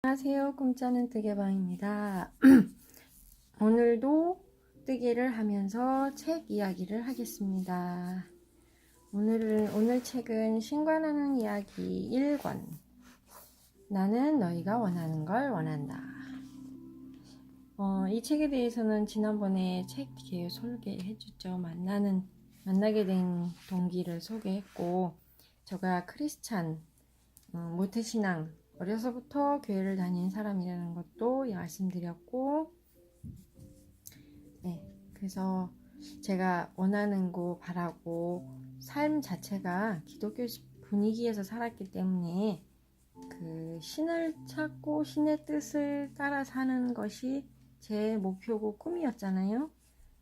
안녕하세요. 꿈짜는 뜨개방입니다. 오늘도 뜨개를 하면서 책 이야기를 하겠습니다. 오늘 책은 신관하는 이야기 1권. 나는 너희가 원하는 걸 원한다. 이 책에 대해서는 지난번에 책 뒤에 소개해줬죠. 만나게 된 동기를 소개했고, 제가 크리스찬, 모태신앙, 어려서부터 교회를 다닌 사람이라는 것도 말씀드렸고, 네, 그래서 제가 원하는 거 바라고 삶 자체가 기독교 분위기에서 살았기 때문에 그 신을 찾고 신의 뜻을 따라 사는 것이 제 목표고 꿈이었잖아요.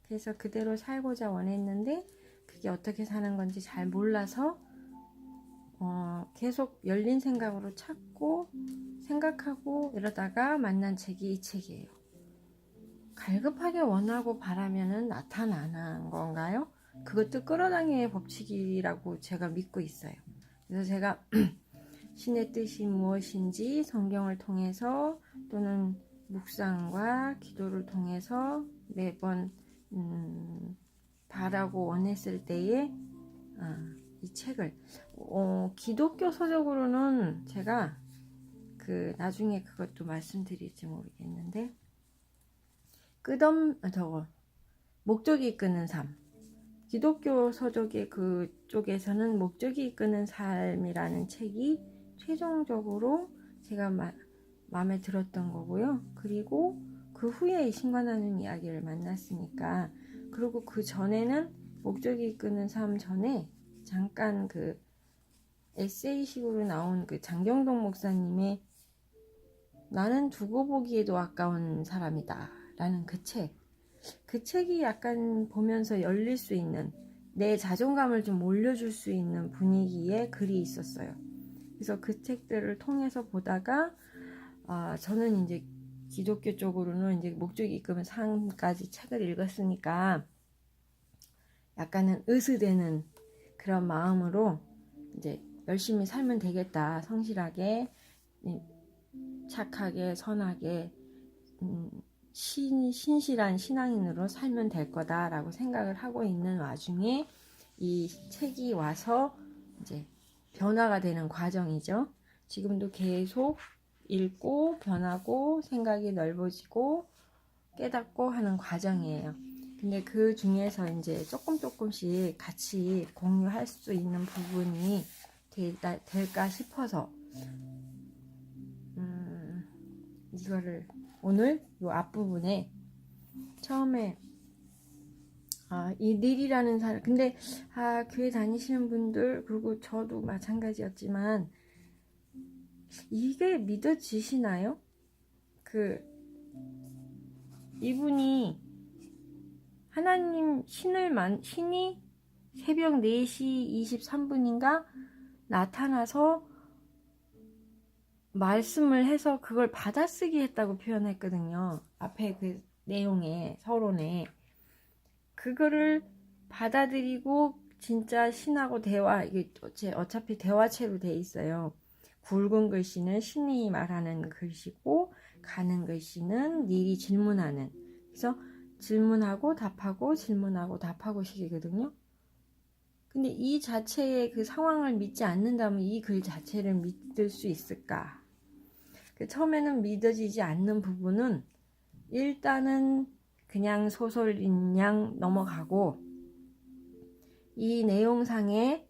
그래서 그대로 살고자 원했는데 그게 어떻게 사는 건지 잘 몰라서 계속 열린 생각으로 찾고 생각하고 이러다가 만난 책이 이 책이에요. 갈급하게 원하고 바라면은 나타나는 건가요? 그것도 끌어당김의 법칙이라고 제가 믿고 있어요. 그래서 제가 신의 뜻이 무엇인지 성경을 통해서 또는 묵상과 기도를 통해서 매번 바라고 원했을 때에 이 책을 기독교 서적으로는 제가 나중에 그것도 말씀드릴지 모르겠는데 목적이 이끄는 삶, 기독교 서적의 그쪽에서는 목적이 이끄는 삶이라는 책이 최종적으로 제가 마음에 들었던 거고요. 그리고 그 후에 신관하는 이야기를 만났으니까, 그리고 그 전에는 목적이 이끄는 삶 전에 잠깐 그 에세이식으로 나온 그 장경동 목사님의 나는 두고 보기에도 아까운 사람이다 라는 그 책이 약간 보면서 열릴 수 있는, 내 자존감을 좀 올려줄 수 있는 분위기의 글이 있었어요. 그래서 그 책들을 통해서 보다가 저는 이제 기독교 쪽으로는 이제 목적이 이끄는 삶까지 책을 읽었으니까 약간은 으스대는 그런 마음으로 이제 열심히 살면 되겠다, 성실하게 착하게 선하게 신실한 신앙인으로 살면 될 거다라고 생각을 하고 있는 와중에 이 책이 와서 이제 변화가 되는 과정이죠. 지금도 계속 읽고 변하고 생각이 넓어지고 깨닫고 하는 과정이에요. 근데 그 중에서 이제 조금씩 같이 공유할 수 있는 부분이 될까 싶어서 이거를 오늘 이 앞부분에 처음에 이 닐이라는 사람, 근데 교회 다니시는 분들, 그리고 저도 마찬가지였지만 이게 믿어지시나요? 이분이 하나님 신이 새벽 4시 23분인가 나타나서 말씀을 해서 그걸 받아쓰기 했다고 표현했거든요. 앞에 그 내용에, 서론에. 그거를 받아들이고 진짜 신하고 대화, 이게 어차피 대화체로 돼 있어요. 굵은 글씨는 신이 말하는 글씨고, 가는 글씨는 닐이 질문하는. 그래서 질문하고 답하고 질문하고 답하고 식이거든요. 근데 이 자체의 그 상황을 믿지 않는다면 이 글 자체를 믿을 수 있을까? 처음에는 믿어지지 않는 부분은 일단은 그냥 소설인 양 넘어가고, 이 내용상에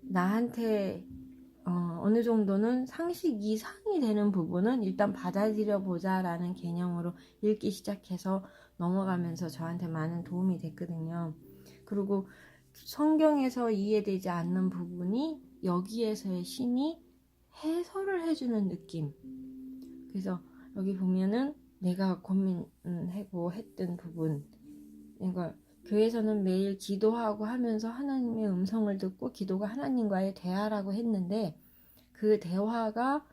나한테 어느 정도는 상식 이상이 되는 부분은 일단 받아들여 보자라는 개념으로 읽기 시작해서 넘어가면서 저한테 많은 도움이 됐거든요. 그리고 성경에서 이해되지 않는 부분이 여기에서의 신이 해설을 해주는 느낌. 그래서 여기 보면은 내가 고민하고 했던 부분, 그러니까 교회에서는 매일 기도하고 하면서 하나님의 음성을 듣고 기도가 하나님과의 대화라고 했는데, 그 대화가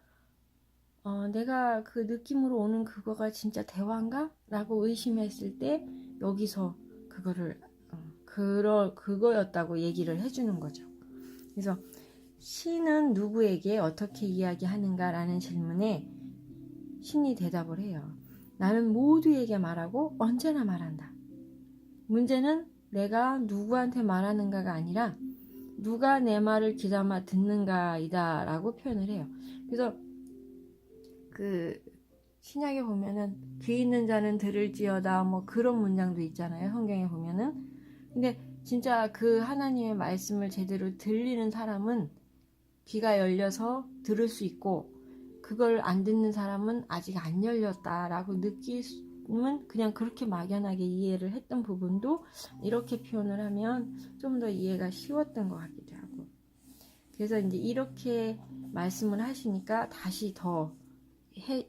내가 그 느낌으로 오는 그거가 진짜 대화인가? 라고 의심했을 때 여기서 그거였다고 얘기를 해주는 거죠. 그래서 신은 누구에게 어떻게 이야기하는가 라는 질문에 신이 대답을 해요. 나는 모두에게 말하고 언제나 말한다. 문제는 내가 누구한테 말하는가가 아니라 누가 내 말을 귀담아 듣는가이다 라고 표현을 해요. 그래서 그 신약에 보면은 귀 있는 자는 들을지어다 뭐 그런 문장도 있잖아요. 성경에 보면은. 근데 진짜 그 하나님의 말씀을 제대로 들리는 사람은 귀가 열려서 들을 수 있고, 그걸 안 듣는 사람은 아직 안 열렸다라고 느끼면 그냥 그렇게 막연하게 이해를 했던 부분도 이렇게 표현을 하면 좀 더 이해가 쉬웠던 것 같기도 하고. 그래서 이제 이렇게 말씀을 하시니까 다시 더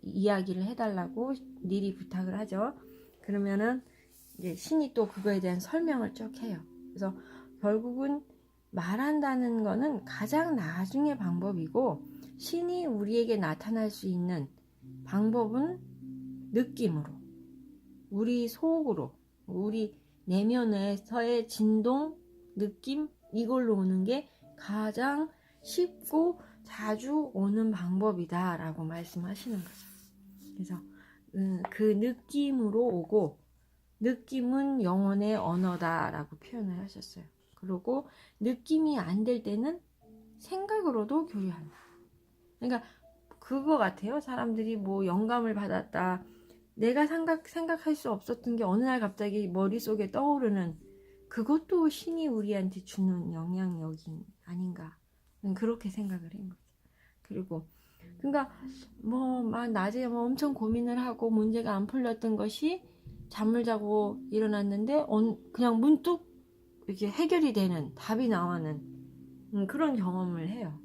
이야기를 해달라고 미리 부탁을 하죠. 그러면은 이제 신이 또 그거에 대한 설명을 쭉 해요. 그래서 결국은 말한다는 거는 가장 나중의 방법이고, 신이 우리에게 나타날 수 있는 방법은 느낌으로, 우리 속으로, 우리 내면에서의 진동, 느낌, 이걸로 오는 게 가장 쉽고 자주 오는 방법이다 라고 말씀하시는 거죠. 그래서 그 느낌으로 오고, 느낌은 영혼의 언어다 라고 표현을 하셨어요. 그리고 느낌이 안 될 때는 생각으로도 교류한다. 그러니까 그거 같아요. 사람들이 뭐 영감을 받았다, 내가 생각할 수 없었던 게 어느 날 갑자기 머릿속에 떠오르는, 그것도 신이 우리한테 주는 영향력이 아닌가, 그렇게 생각을 한 거죠. 그리고 그러니까 뭐 막 낮에 뭐 엄청 고민을 하고 문제가 안 풀렸던 것이 잠을 자고 일어났는데 그냥 문득 이렇게 해결이 되는, 답이 나오는 그런 경험을 해요.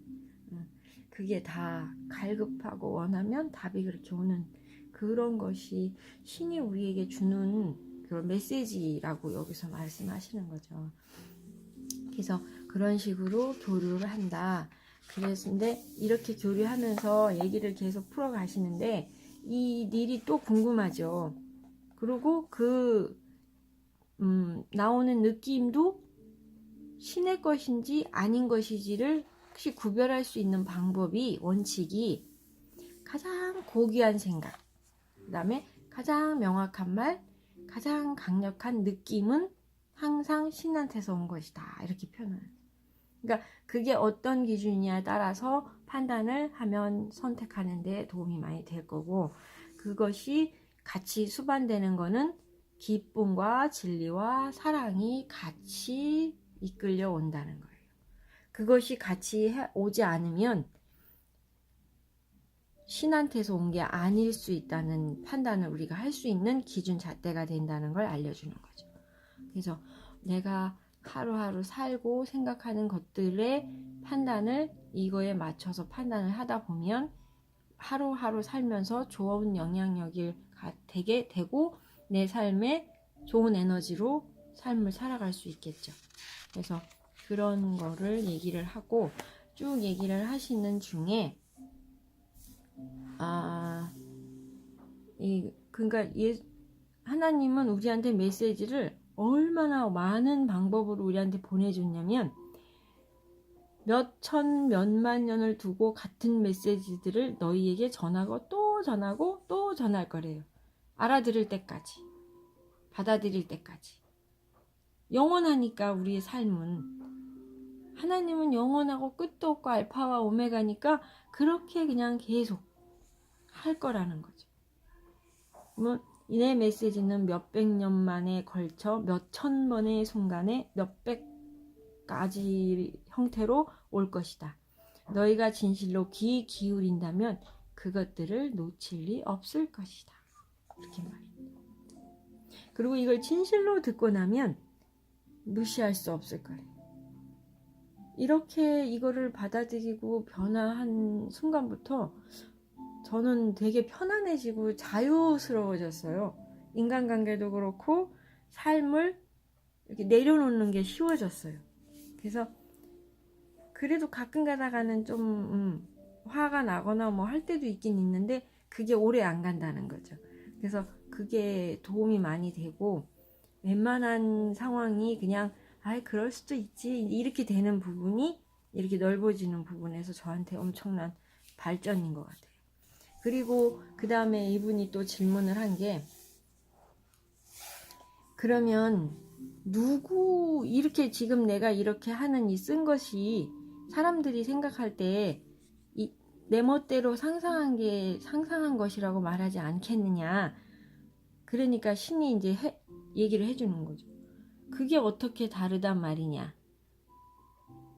그게 다 갈급하고 원하면 답이 그렇게 오는, 그런 것이 신이 우리에게 주는 그런 메시지라고 여기서 말씀하시는 거죠. 그래서 그런 식으로 교류를 한다. 그랬는데 이렇게 교류하면서 얘기를 계속 풀어 가시는데 이 일이 또 궁금하죠. 그리고 나오는 느낌도 신의 것인지 아닌 것인지를 혹시 구별할 수 있는 방법이, 원칙이 가장 고귀한 생각, 그 다음에 가장 명확한 말, 가장 강력한 느낌은 항상 신한테서 온 것이다, 이렇게 표현을 해요. 그러니까 그게 어떤 기준이냐에 따라서 판단을 하면 선택하는 데 도움이 많이 될 거고, 그것이 같이 수반되는 거는 기쁨과 진리와 사랑이 같이 이끌려 온다는 거예요. 그것이 같이 오지 않으면 신한테서 온 게 아닐 수 있다는 판단을 우리가 할 수 있는 기준 잣대가 된다는 걸 알려주는 거죠. 그래서 내가 하루하루 살고 생각하는 것들의 판단을 이거에 맞춰서 판단을 하다 보면 하루하루 살면서 좋은 영향력이 되게 되고 내 삶에 좋은 에너지로 삶을 살아갈 수 있겠죠. 그래서 그런 거를 얘기를 하고, 쭉 얘기를 하시는 중에 그러니까 하나님은 우리한테 메시지를 얼마나 많은 방법으로 우리한테 보내줬냐면, 몇천 몇만 년을 두고 같은 메시지들을 너희에게 전하고 또 전하고 또 전할 거래요. 알아들을 때까지, 받아들일 때까지. 영원하니까 우리의 삶은, 하나님은 영원하고 끝도 없고 알파와 오메가니까 그렇게 그냥 계속 할 거라는 거죠. 뭐 내 메시지는 몇백 년 만에 걸쳐 몇천 번의 순간에 몇백 가지 형태로 올 것이다. 너희가 진실로 귀 기울인다면 그것들을 놓칠 리 없을 것이다. 이렇게 말해요. 그리고 이걸 진실로 듣고 나면 무시할 수 없을 거예요. 이렇게 이거를 받아들이고 변화한 순간부터 저는 되게 편안해지고 자유스러워졌어요. 인간관계도 그렇고 삶을 이렇게 내려놓는 게 쉬워졌어요. 그래서 그래도 가끔 가다가는 좀 화가 나거나 뭐 할 때도 있긴 있는데 그게 오래 안 간다는 거죠. 그래서 그게 도움이 많이 되고, 웬만한 상황이 그냥 그럴 수도 있지 이렇게 되는 부분이 이렇게 넓어지는 부분에서 저한테 엄청난 발전인 것 같아요. 그리고 그 다음에 이분이 또 질문을 한 게, 그러면 누구, 이렇게 지금 내가 이렇게 하는 이 쓴 것이 사람들이 생각할 때 내 멋대로 상상한 것이라고 말하지 않겠느냐. 그러니까 신이 이제 얘기를 해주는 거죠. 그게 어떻게 다르단 말이냐.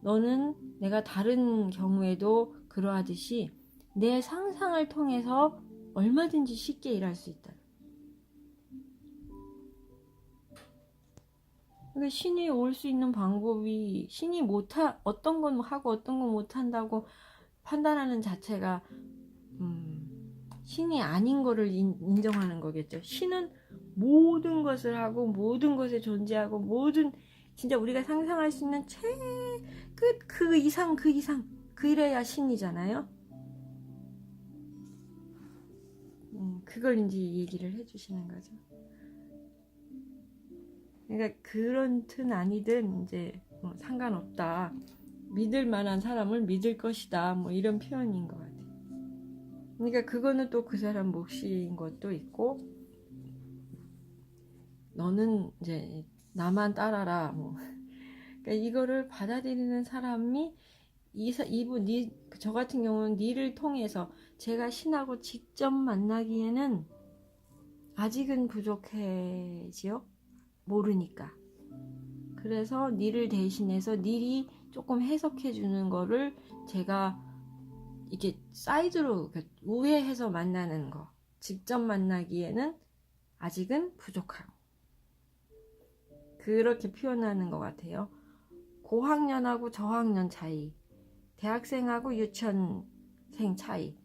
너는 내가 다른 경우에도 그러하듯이 내 상상을 통해서 얼마든지 쉽게 일할 수 있다. 그러니까 신이 올 수 있는 방법이, 신이 어떤 건 하고 어떤 건 못한다고 판단하는 자체가 신이 아닌 거를 인정하는 거겠죠. 신은 모든 것을 하고 모든 것에 존재하고 모든, 진짜 우리가 상상할 수 있는 끝 그 이상 그래야 신이잖아요. 그걸 이제 얘기를 해주시는 거죠. 그러니까 그런든 아니든 이제 뭐 상관없다. 믿을 만한 사람을 믿을 것이다. 뭐 이런 표현인 것 같아요. 그러니까 그거는 또 그 사람 몫인 것도 있고, 너는 이제 나만 따라라. 뭐. 그러니까 이거를 받아들이는 사람이 저 같은 경우는 니를 통해서 제가 신하고 직접 만나기에는 아직은 부족해지요. 모르니까. 그래서 니를 대신해서 니이 조금 해석해 주는 거를 제가 이게 사이드로 우회해서 만나는 거, 직접 만나기에는 아직은 부족하고, 그렇게 표현하는 것 같아요. 고학년하고 저학년 차이, 대학생하고 유치원생 차이,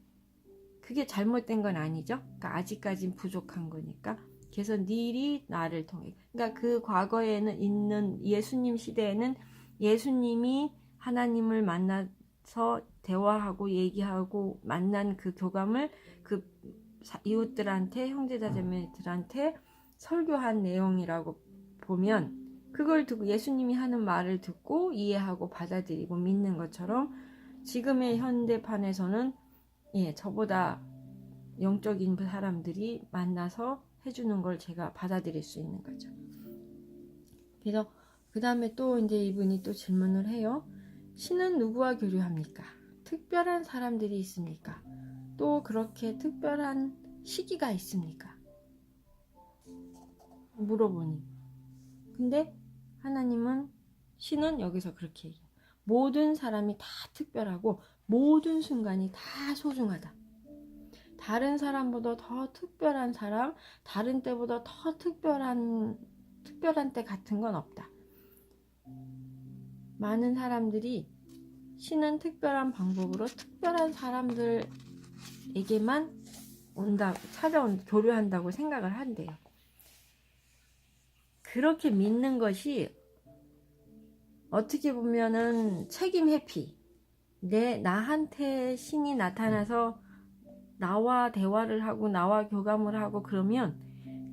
그게 잘못된 건 아니죠. 그러니까 아직까진 부족한 거니까. 그래서 니이 나를 통해, 그러니까 그 과거에는 있는 예수님 시대에는 예수님이 하나님을 만나서 대화하고 얘기하고 만난 그 교감을 그 이웃들한테, 형제자매들한테 설교한 내용이라고 보면, 그걸 듣고 예수님이 하는 말을 듣고 이해하고 받아들이고 믿는 것처럼 지금의 현대판에서는 저보다 영적인 사람들이 만나서 해주는 걸 제가 받아들일 수 있는 거죠. 그래서 그 다음에 또 이제 이분이 또 질문을 해요. 신은 누구와 교류합니까? 특별한 사람들이 있습니까? 또 그렇게 특별한 시기가 있습니까? 물어보니. 근데 하나님은, 신은 여기서 그렇게 얘기해요. 모든 사람이 다 특별하고 모든 순간이 다 소중하다. 다른 사람보다 더 특별한 사람, 다른 때보다 더 특별한 때 같은 건 없다. 많은 사람들이 신은 특별한 방법으로 특별한 사람들에게만 교류한다고 생각을 한대요. 그렇게 믿는 것이 어떻게 보면은 책임 회피. 나한테 신이 나타나서 나와 대화를 하고 나와 교감을 하고 그러면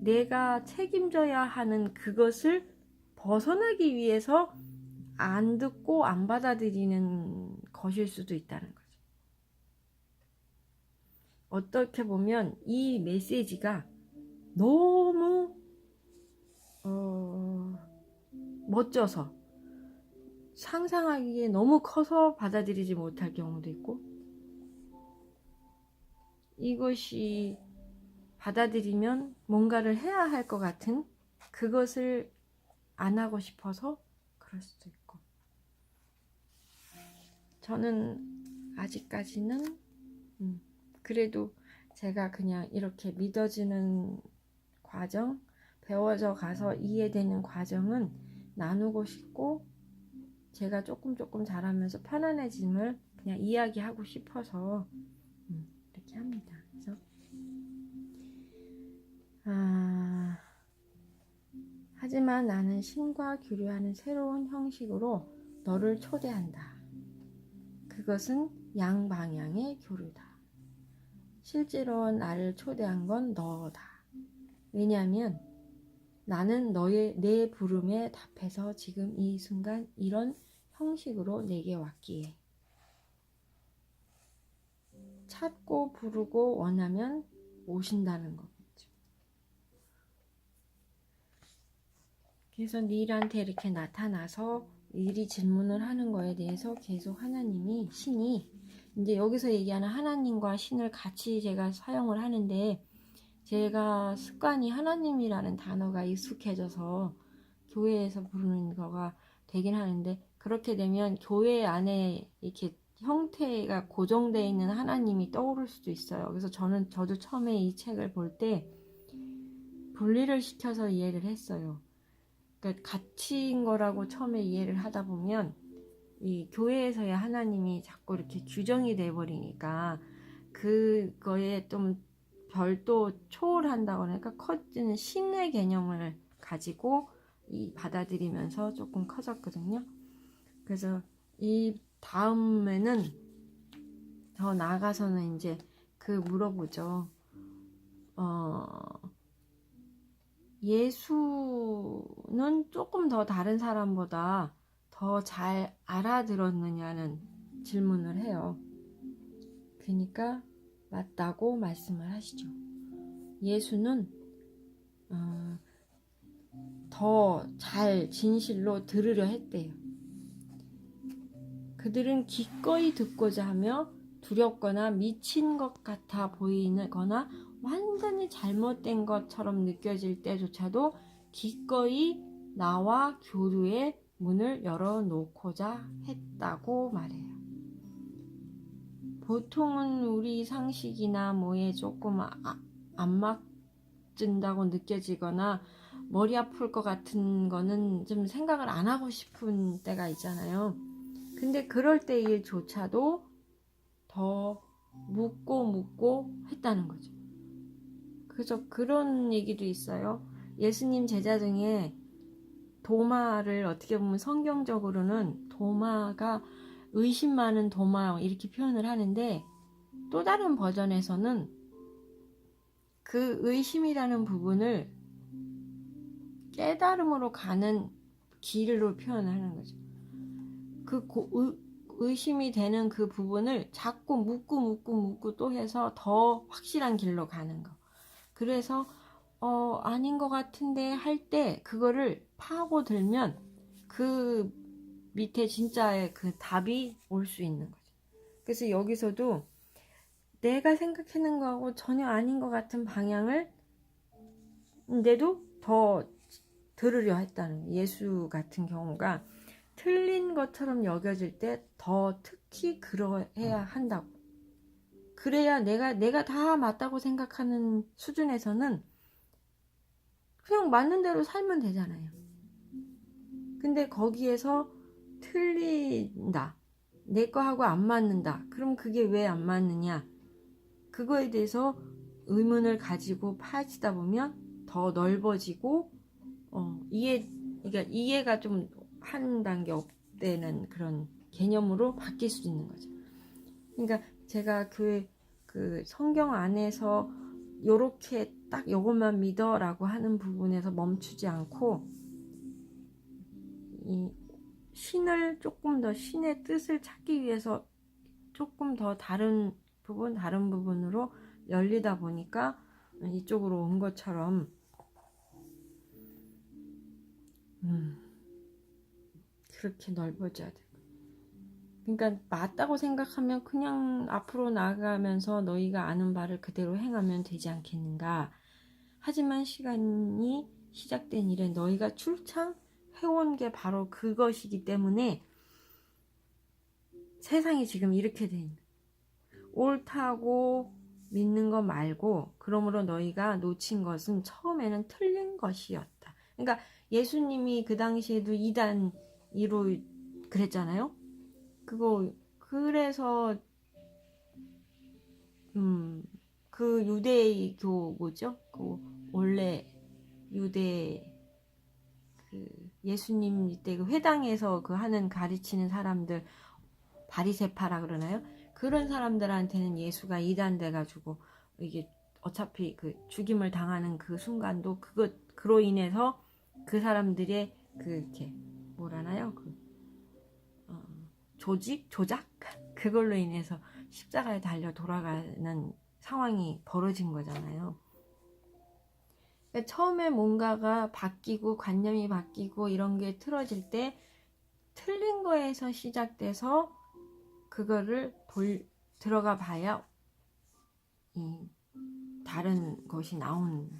내가 책임져야 하는 그것을 벗어나기 위해서 안 듣고 안 받아들이는 것일 수도 있다는 거죠. 어떻게 보면 이 메시지가 너무 멋져서 상상하기에 너무 커서 받아들이지 못할 경우도 있고, 이것이 받아들이면 뭔가를 해야 할 것 같은 그것을 안 하고 싶어서 그럴 수도 있고. 저는 아직까지는 그래도 제가 그냥 이렇게 믿어지는 과정, 배워져 가서 이해되는 과정은 나누고 싶고, 제가 조금 자라면서 편안해짐을 그냥 이야기하고 싶어서 이렇게 합니다. 그래서 하지만 나는 신과 교류하는 새로운 형식으로 너를 초대한다. 그것은 양방향의 교류다. 실제로 나를 초대한 건 너다. 왜냐하면 나는 내 부름에 답해서 지금 이 순간 이런 형식으로 내게 왔기에. 찾고 부르고 원하면 오신다는 거겠죠. 그래서 닐한테 이렇게 나타나서 미리 질문을 하는 거에 대해서 계속 하나님이, 신이, 이제 여기서 얘기하는 하나님과 신을 같이 제가 사용을 하는데, 제가 습관이 하나님이라는 단어가 익숙해져서 교회에서 부르는 거가 되긴 하는데, 그렇게 되면 교회 안에 이렇게 형태가 고정되어 있는 하나님이 떠오를 수도 있어요. 그래서 저도 처음에 이 책을 볼 때 분리를 시켜서 이해를 했어요. 그러니까 같이인 거라고 처음에 이해를 하다 보면 이 교회에서의 하나님이 자꾸 이렇게 규정이 돼 버리니까 그거에 좀 별도 초월한다고 하니까 커지는 신의 개념을 가지고 받아들이면서 조금 커졌거든요. 그래서 이 다음에는 더 나아가서는 이제 물어보죠. 예수는 조금 더 다른 사람보다 더 잘 알아들었느냐는 질문을 해요. 그러니까 맞다고 말씀을 하시죠. 예수는 더 잘 진실로 들으려 했대요. 그들은 기꺼이 듣고자 하며 두렵거나 미친 것 같아 보이거나 완전히 잘못된 것처럼 느껴질 때조차도 기꺼이 나와 교류의 문을 열어놓고자 했다고 말해요. 보통은 우리 상식이나 뭐에 조금 안 맞는다고 느껴지거나 머리 아플 것 같은 거는 좀 생각을 안 하고 싶은 때가 있잖아요. 근데 그럴 때일조차도 더 묻고 했다는 거죠. 그래서 그런 얘기도 있어요. 예수님 제자 중에 도마를 어떻게 보면 성경적으로는 도마가 의심 많은 도마 이렇게 표현을 하는데, 또 다른 버전에서는 그 의심이라는 부분을 깨달음으로 가는 길로 표현을 하는 거죠. 의심이 되는 그 부분을 자꾸 묻고 또 해서 더 확실한 길로 가는 거. 그래서 아닌 것 같은데 할 때 그거를 파고들면 그 밑에 진짜의 그 답이 올 수 있는 거죠. 그래서 여기서도 내가 생각하는 거하고 전혀 아닌 것 같은 방향을 인데도 더 들으려 했다는 거예요. 예수 같은 경우가 틀린 것처럼 여겨질 때 더 특히 그러해야 한다고. 그래야 내가 다 맞다고 생각하는 수준에서는 그냥 맞는 대로 살면 되잖아요. 근데 거기에서 틀린다, 내 거하고 안 맞는다, 그럼 그게 왜 안 맞느냐, 그거에 대해서 의문을 가지고 파헤치다 보면 더 넓어지고 그러니까 이해가 좀 한 단계 업되는 그런 개념으로 바뀔 수 있는 거죠. 그러니까 제가 그 성경 안에서 요렇게 딱 요것만 믿어라고 하는 부분에서 멈추지 않고 이 신을 조금 더, 신의 뜻을 찾기 위해서 조금 더 다른 부분으로 열리다 보니까 이쪽으로 온 것처럼 그렇게 넓어져야 돼. 그러니까 맞다고 생각하면 그냥 앞으로 나아가면서 너희가 아는 바를 그대로 행하면 되지 않겠는가. 하지만 시간이 시작된 이래 너희가 출창 해온 게 바로 그것이기 때문에 세상이 지금 이렇게 돼 있는, 옳다고 믿는 거 말고, 그러므로 너희가 놓친 것은 처음에는 틀린 것이었다. 그러니까 예수님이 그 당시에도 이단이로 그랬잖아요. 그래서 그 유대교 뭐죠? 원래 유대 예수님 이때 회당에서 하는 가르치는 사람들, 바리새파라 그러나요? 그런 사람들한테는 예수가 이단돼가지고 이게 어차피 죽임을 당하는 그 순간도 그로 인해서 그 사람들의 이렇게 뭐라나요? 조작? 그걸로 인해서 십자가에 달려 돌아가는 상황이 벌어진 거잖아요. 그러니까 처음에 뭔가가 바뀌고 관념이 바뀌고 이런 게 틀어질 때 틀린 거에서 시작돼서 그거를 들어가 봐야 다른 것이 나오는.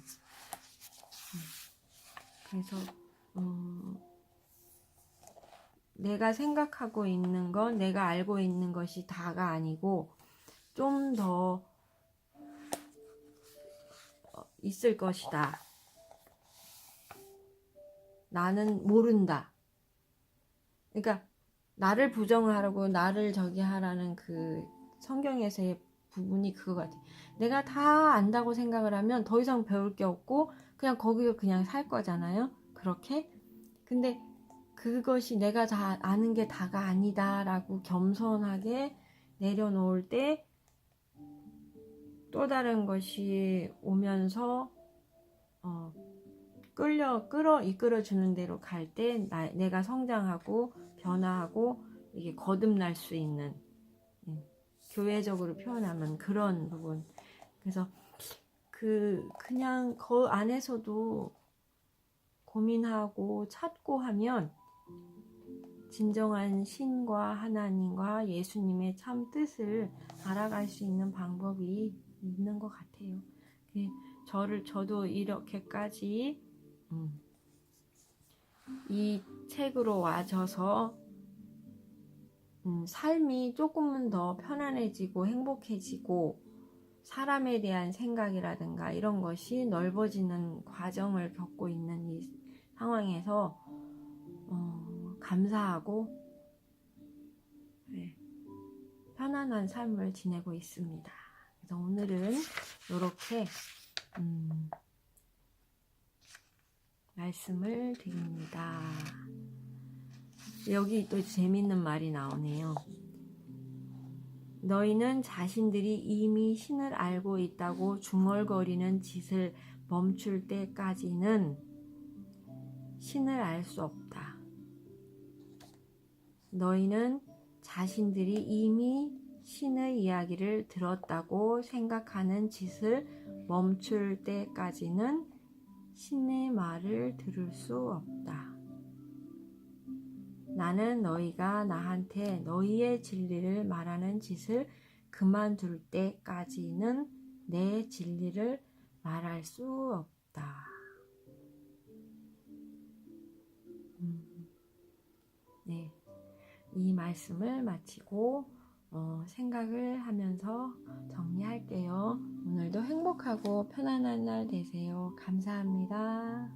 그래서 내가 생각하고 있는 건, 내가 알고 있는 것이 다가 아니고 좀 더 있을 것이다. 나는 모른다. 그러니까 나를 부정하라고, 나를 저기 하라는 그 성경에서의 부분이 그거 같아. 내가 다 안다고 생각을 하면 더 이상 배울 게 없고 그냥 거기서 그냥 살 거잖아요. 그렇게. 근데 그것이 내가 다 아는 게 다가 아니다 라고 겸손하게 내려놓을 때 또 다른 것이 오면서 이끌어주는 대로 갈 때 내가 성장하고 변화하고 이게 거듭날 수 있는, 교회적으로 표현하면 그런 부분. 그래서 그냥 그 안에서도 고민하고 찾고 하면 진정한 신과 하나님과 예수님의 참 뜻을 알아갈 수 있는 방법이 있는 것 같아요. 저도 이렇게까지 이 책으로 와줘서 삶이 조금은 더 편안해지고 행복해지고 사람에 대한 생각이라든가 이런 것이 넓어지는 과정을 겪고 있는 이 상황에서 감사하고 편안한 삶을 지내고 있습니다. 그래서 오늘은 이렇게 말씀을 드립니다. 여기 또 재밌는 말이 나오네요. 너희는 자신들이 이미 신을 알고 있다고 중얼거리는 짓을 멈출 때까지는 신을 알 수 없다. 너희는 자신들이 이미 신의 이야기를 들었다고 생각하는 짓을 멈출 때까지는 신의 말을 들을 수 없다. 나는 너희가 나한테 너희의 진리를 말하는 짓을 그만둘 때까지는 내 진리를 말할 수 없다. 네, 이 말씀을 마치고 생각을 하면서 정리할게요. 오늘도 행복하고 편안한 날 되세요. 감사합니다.